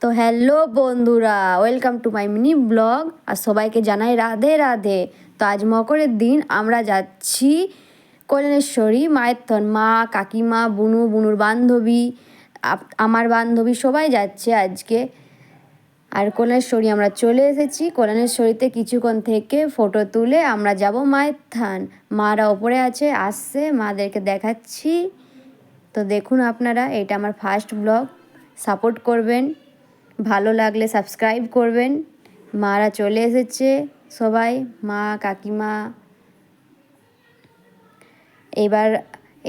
তো হ্যালো বন্ধুরা, welcome to my mini blog. আর সবাইকে জানাই রাধে রাধে। তো আজ মকরের দিন আমরা যাচ্ছি কল্যাণেশ্বরী মায়ের থন। মা, কাকিমা, বুনুর বান্ধবী, আমার বান্ধবী সবাই যাচ্ছে আজকে। আর কল্যাণেশ্বরী আমরা চলে এসেছি। কল্যাণেশ্বরীতে কিছুক্ষণ থেকে ফটো তুলে আমরা যাব মায়ের থান। মারা ওপরে আসছে, মাদেরকে দেখাচ্ছি। তো দেখুন আপনারা, এটা আমার ফার্স্ট ব্লগ, সাপোর্ট করবেন, ভালো লাগলে সাবস্ক্রাইব করবেন। মারা চলে এসেছে সবাই, মা, কাকিমা। এবার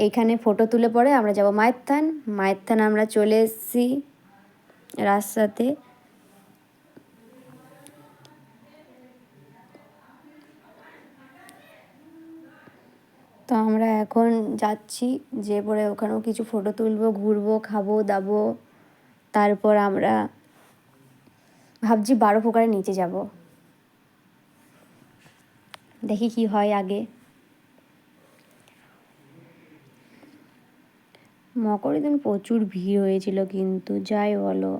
এইখানে ফটো তুলে পরে আমরা যাব মায়ের থান। মায়ের থান আমরা চলে এসেছি রাস্তাতে। তো আমরা এখন যাচ্ছি, যে পরে ওখানেও কিছু ফটো তুলবো, ঘুরবো, খাবো দাবো। তারপর আমরা ভাবছি 12 প্রকারের নিচে যাব, দেখি কি হয় আগে। মকরের দিন প্রচুর ভিড় হয়েছিল, কিন্তু যাই বলো,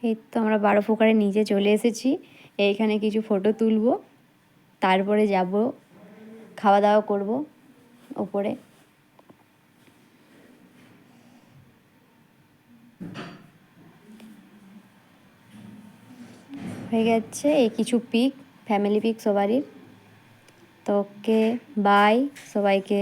এই তো আমরা 12 প্রকারের নিচে চলে এসেছি। এইখানে কিছু ফটো তুলবো, তারপরে যাব, খাওয়া দাওয়া করব ওপরে। হয়ে গেছে এই কিছু পিক, ফ্যামিলি পিক সবারই। তো ওকে, বাই সবাইকে।